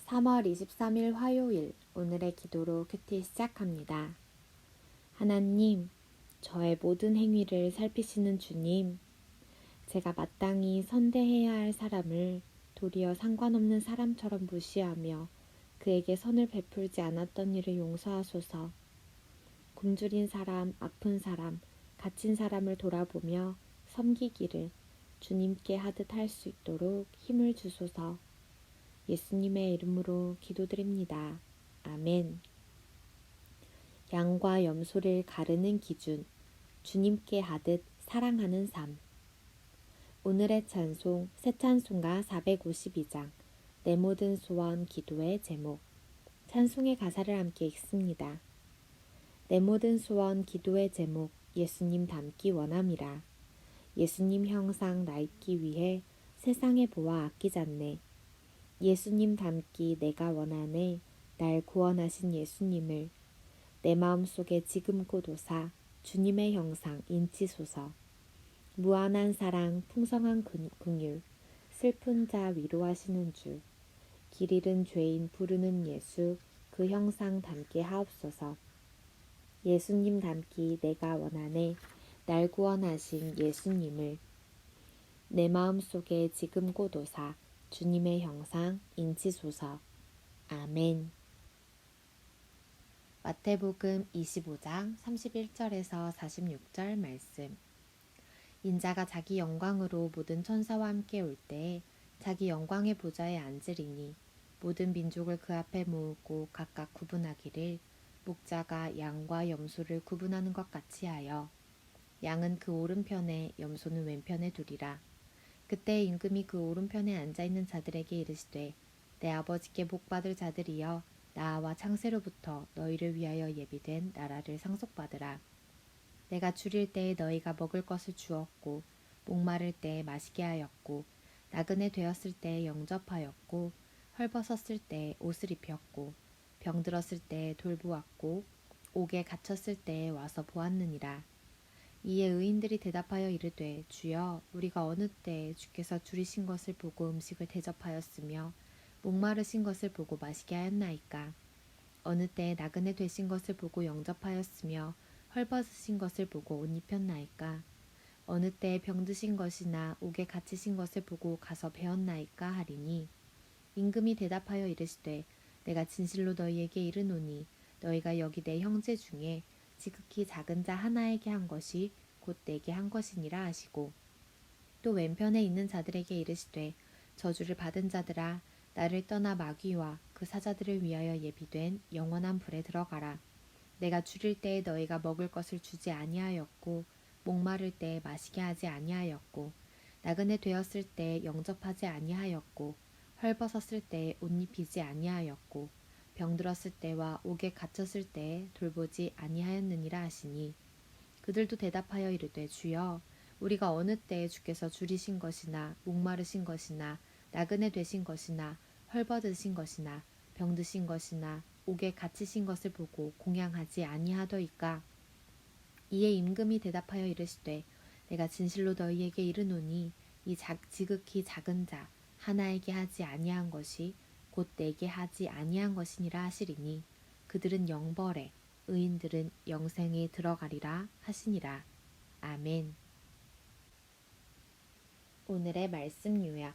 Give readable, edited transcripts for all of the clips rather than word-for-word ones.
3월 23일 화요일 오늘의 기도로 큐티 시작합니다. 하나님, 저의 모든 행위를 살피시는 주님, 제가 마땅히 선대해야 할 사람을 도리어 상관없는 사람처럼 무시하며 그에게 선을 베풀지 않았던 일을 용서하소서. 굶주린 사람, 아픈 사람, 갇힌 사람을 돌아보며 섬기기를 주님께 하듯 할 수 있도록 힘을 주소서. 예수님의 이름으로 기도드립니다. 아멘. 양과 염소를 가르는 기준, 주님께 하듯 사랑하는 삶. 오늘의 찬송, 새 찬송가 452장, 내 모든 소원 기도의 제목. 찬송의 가사를 함께 읽습니다. 내 모든 소원 기도의 제목, 예수님 닮기 원함이라. 예수님 형상 나있기 위해 세상의 보아 아끼잖네. 예수님 닮기 내가 원하네. 날 구원하신 예수님을 내 마음속에 지금 곧 오사 주님의 형상 인치소서. 무한한 사랑 풍성한 긍휼 슬픈 자 위로하시는 주 길 잃은 죄인 부르는 예수 그 형상 닮게 하옵소서. 예수님 닮기 내가 원하네. 날 구원하신 예수님을 내 마음속에 지금 곧 오사 주님의 형상 인치소서. 아멘. 마태복음 25장 31절에서 46절 말씀. 인자가 자기 영광으로 모든 천사와 함께 올 때에 자기 영광의 보좌에 앉으리니 모든 민족을 그 앞에 모으고 각각 구분하기를 목자가 양과 염소를 구분하는 것 같이 하여 양은 그 오른편에 염소는 왼편에 두리라. 그때 임금이 그 오른편에 앉아있는 자들에게 이르시되 내 아버지께 복받을 자들이여 나와 창세로부터 너희를 위하여 예비된 나라를 상속받으라. 내가 줄일 때에 너희가 먹을 것을 주었고 목마를 때에 마시게 하였고 나그네 되었을 때에 영접하였고 헐벗었을 때에 옷을 입혔고 병들었을 때에 돌보았고 옥에 갇혔을 때에 와서 보았느니라. 이에 의인들이 대답하여 이르되 주여 우리가 어느 때에 주께서 줄이신 것을 보고 음식을 대접하였으며 목마르신 것을 보고 마시게 하였나이까. 어느 때에 나그네 되신 것을 보고 영접하였으며 헐벗으신 것을 보고 옷 입혔나이까. 어느 때에 병드신 것이나 옥에 갇히신 것을 보고 가서 배웠나이까 하리니 임금이 대답하여 이르시되 내가 진실로 너희에게 이르노니 너희가 여기 내 형제 중에 지극히 작은 자 하나에게 한 것이 곧 내게 한 것이니라 하시고 또 왼편에 있는 자들에게 이르시되 저주를 받은 자들아 나를 떠나 마귀와 그 사자들을 위하여 예비된 영원한 불에 들어가라. 내가 줄일 때에 너희가 먹을 것을 주지 아니하였고 목마를 때에 마시게 하지 아니하였고 나그네 되었을 때에 영접하지 아니하였고 헐벗었을 때에 옷 입히지 아니하였고 병들었을 때와 옥에 갇혔을 때에 돌보지 아니하였느니라 하시니 그들도 대답하여 이르되 주여 우리가 어느 때에 주께서 줄이신 것이나 목마르신 것이나 나그네 되신 것이나 헐벗으신 것이나 병드신 것이나 옥에 갇히신 것을 보고 공양하지 아니하더이까. 이에 임금이 대답하여 이르시되 내가 진실로 너희에게 이르노니 이 지극히 작은 자 하나에게 하지 아니한 것이 곧 내게 하지 아니한 것이니라 하시리니 그들은 영벌에 의인들은 영생에 들어가리라 하시니라. 아멘. 오늘의 말씀 요약.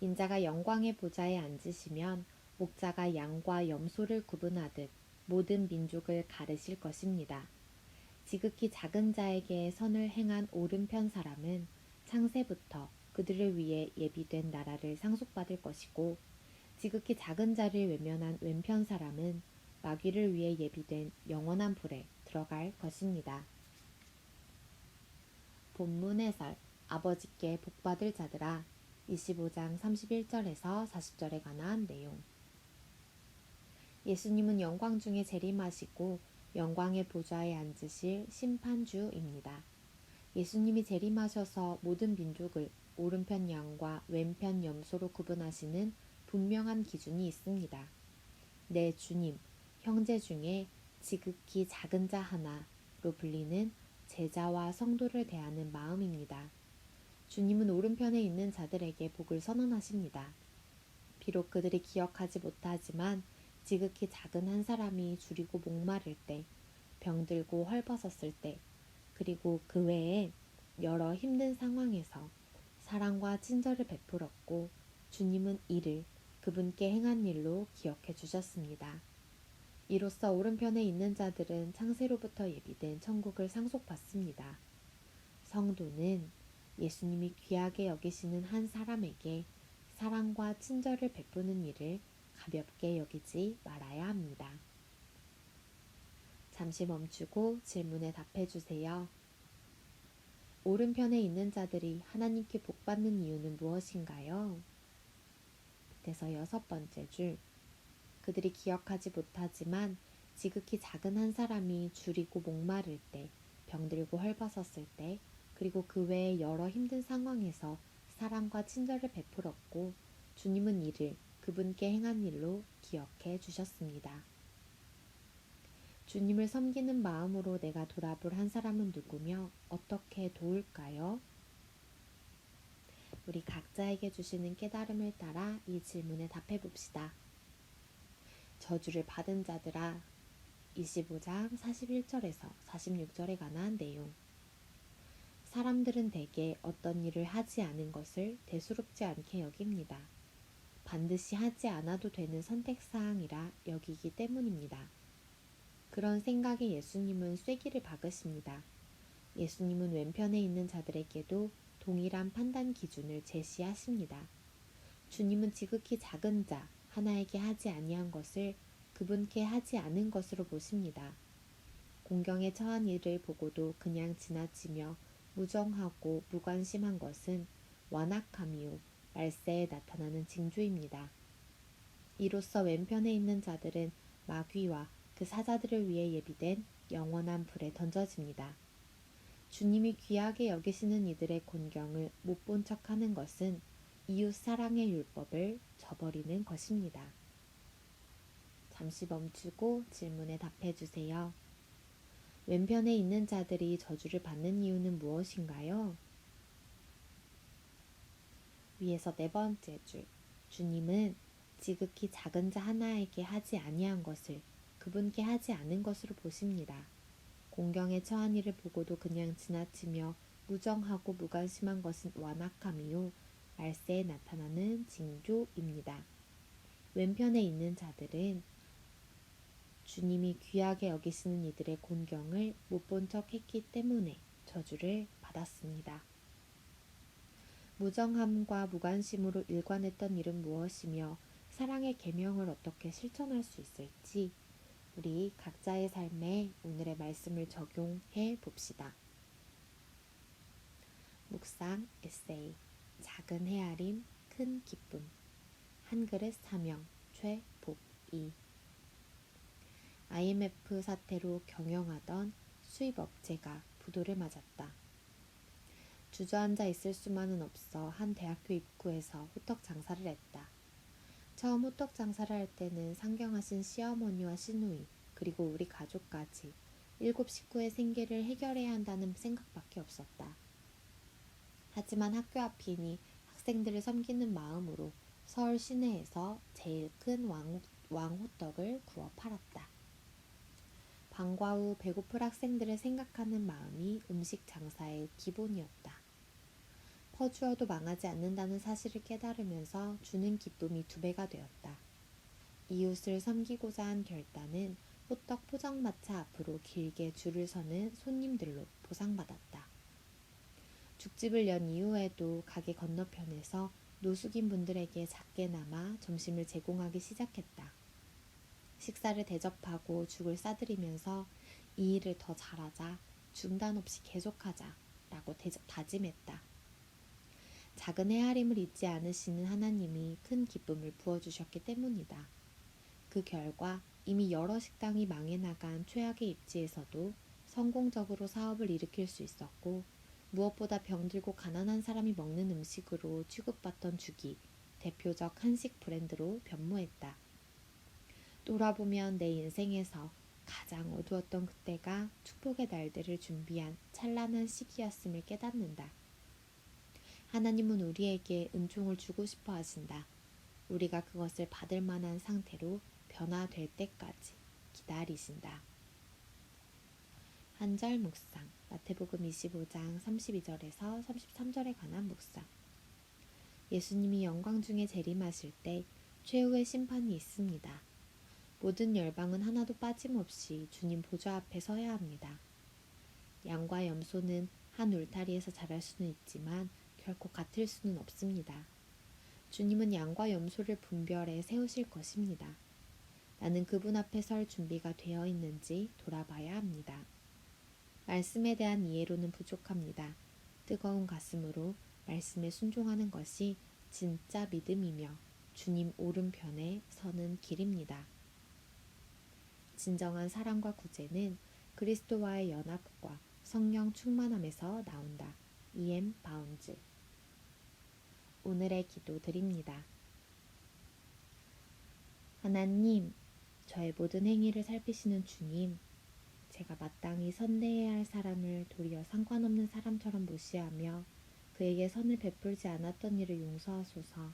인자가 영광의 보좌에 앉으시면 목자가 양과 염소를 구분하듯 모든 민족을 가르실 것입니다. 지극히 작은 자에게 선을 행한 오른편 사람은 창세부터 그들을 위해 예비된 나라를 상속받을 것이고 지극히 작은 자를 외면한 왼편 사람은 마귀를 위해 예비된 영원한 불에 들어갈 것입니다. 본문 해설. 아버지께 복받을 자들아 25장 31절에서 40절에 관한 내용. 예수님은 영광 중에 재림하시고 영광의 보좌에 앉으실 심판주입니다. 예수님이 재림하셔서 모든 민족을 오른편 양과 왼편 염소로 구분하시는 분명한 기준이 있습니다. 내 주님, 형제 중에 지극히 작은 자 하나로 불리는 제자와 성도를 대하는 마음입니다. 주님은 오른편에 있는 자들에게 복을 선언하십니다. 비록 그들이 기억하지 못하지만 지극히 작은 한 사람이 줄이고 목마를 때, 병들고 헐벗었을 때, 그리고 그 외에 여러 힘든 상황에서 사랑과 친절을 베풀었고 주님은 이를 그분께 행한 일로 기억해 주셨습니다. 이로써 오른편에 있는 자들은 창세로부터 예비된 천국을 상속받습니다. 성도는 예수님이 귀하게 여기시는 한 사람에게 사랑과 친절을 베푸는 일을 가볍게 여기지 말아야 합니다. 잠시 멈추고 질문에 답해 주세요. 오른편에 있는 자들이 하나님께 복받는 이유는 무엇인가요? 그래서 6번째 줄, 그들이 기억하지 못하지만 지극히 작은 한 사람이 줄이고 목마를 때, 병들고 헐벗었을 때, 그리고 그 외에 여러 힘든 상황에서 사랑과 친절을 베풀었고 주님은 이를 그분께 행한 일로 기억해 주셨습니다. 주님을 섬기는 마음으로 내가 돌아볼 한 사람은 누구며 어떻게 도울까요? 우리 각자에게 주시는 깨달음을 따라 이 질문에 답해 봅시다. 저주를 받은 자들아, 25장 41절에서 46절에 관한 내용. 사람들은 대개 어떤 일을 하지 않은 것을 대수롭지 않게 여깁니다. 반드시 하지 않아도 되는 선택사항이라 여기기 때문입니다. 그런 생각에 예수님은 쐐기를 박으십니다. 예수님은 왼편에 있는 자들에게도 동일한 판단 기준을 제시하십니다. 주님은 지극히 작은 자 하나에게 하지 아니한 것을 그분께 하지 않은 것으로 보십니다. 공경에 처한 이를 보고도 그냥 지나치며 무정하고 무관심한 것은 완악함이요 말세에 나타나는 징조입니다. 이로써 왼편에 있는 자들은 마귀와 그 사자들을 위해 예비된 영원한 불에 던져집니다. 주님이 귀하게 여기시는 이들의 곤경을 못 본 척하는 것은 이웃 사랑의 율법을 저버리는 것입니다. 잠시 멈추고 질문에 답해 주세요. 왼편에 있는 자들이 저주를 받는 이유는 무엇인가요? 위에서 4번째 줄, 주님은 지극히 작은 자 하나에게 하지 아니한 것을 그분께 하지 않은 것으로 보십니다. 공경에 처한 이를 보고도 그냥 지나치며 무정하고 무관심한 것은 완악함이요 말세에 나타나는 징조입니다. 왼편에 있는 자들은 주님이 귀하게 여기시는 이들의 곤경을 못 본 척 했기 때문에 저주를 받았습니다. 무정함과 무관심으로 일관했던 일은 무엇이며 사랑의 계명을 어떻게 실천할 수 있을지 우리 각자의 삶에 오늘의 말씀을 적용해 봅시다. 묵상 에세이 작은 헤아림 큰 기쁨 한 그릇 사명 최복이 IMF 사태로 경영하던 수입업체가 부도를 맞았다. 주저앉아 있을 수만은 없어 한 대학교 입구에서 호떡 장사를 했다. 처음 호떡 장사를 할 때는 상경하신 시어머니와 시누이 그리고 우리 가족까지 7 식구의 생계를 해결해야 한다는 생각밖에 없었다. 하지만 학교 앞이니 학생들을 섬기는 마음으로 서울 시내에서 제일 큰 왕호떡을 구워 팔았다. 방과 후 배고플 학생들을 생각하는 마음이 음식 장사의 기본이었다. 퍼주어도 망하지 않는다는 사실을 깨달으면서 주는 기쁨이 2배가 되었다. 이웃을 섬기고자 한 결단은 호떡 포장마차 앞으로 길게 줄을 서는 손님들로 보상받았다. 죽집을 연 이후에도 가게 건너편에서 노숙인 분들에게 작게나마 점심을 제공하기 시작했다. 식사를 대접하고 죽을 싸드리면서 이 일을 더 잘하자, 중단 없이 계속하자 라고 다짐했다. 작은 헤아림을 잊지 않으시는 하나님이 큰 기쁨을 부어주셨기 때문이다. 그 결과 이미 여러 식당이 망해 나간 최악의 입지에서도 성공적으로 사업을 일으킬 수 있었고 무엇보다 병들고 가난한 사람이 먹는 음식으로 취급받던 죽이 대표적 한식 브랜드로 변모했다. 돌아보면 내 인생에서 가장 어두웠던 그때가 축복의 날들을 준비한 찬란한 시기였음을 깨닫는다. 하나님은 우리에게 은총을 주고 싶어 하신다. 우리가 그것을 받을 만한 상태로 변화될 때까지 기다리신다. 한 절 묵상, 마태복음 25장 32절에서 33절에 관한 묵상. 예수님이 영광 중에 재림하실 때 최후의 심판이 있습니다. 모든 열방은 하나도 빠짐없이 주님 보좌 앞에 서야 합니다. 양과 염소는 한 울타리에서 자랄 수는 있지만 결코 같을 수는 없습니다. 주님은 양과 염소를 분별해 세우실 것입니다. 나는 그분 앞에 설 준비가 되어 있는지 돌아봐야 합니다. 말씀에 대한 이해로는 부족합니다. 뜨거운 가슴으로 말씀에 순종하는 것이 진짜 믿음이며 주님 오른편에 서는 길입니다. 진정한 사랑과 구제는 그리스도와의 연합과 성령 충만함에서 나온다. E.M. 바운즈. 오늘의 기도 드립니다. 하나님, 저의 모든 행위를 살피시는 주님, 제가 마땅히 선대해야 할 사람을 도리어 상관없는 사람처럼 무시하며 그에게 선을 베풀지 않았던 일을 용서하소서.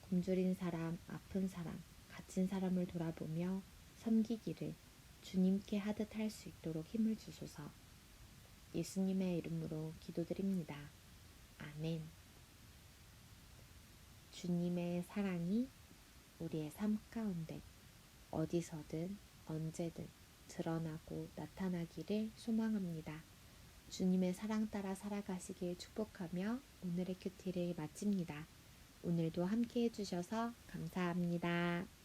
굶주린 사람, 아픈 사람, 갇힌 사람을 돌아보며 섬기기를 주님께 하듯 할 수 있도록 힘을 주소서. 예수님의 이름으로 기도드립니다. 아멘. 주님의 사랑이 우리의 삶 가운데 어디서든 언제든 드러나고 나타나기를 소망합니다. 주님의 사랑 따라 살아가시길 축복하며 오늘의 큐티를 마칩니다. 오늘도 함께 해주셔서 감사합니다.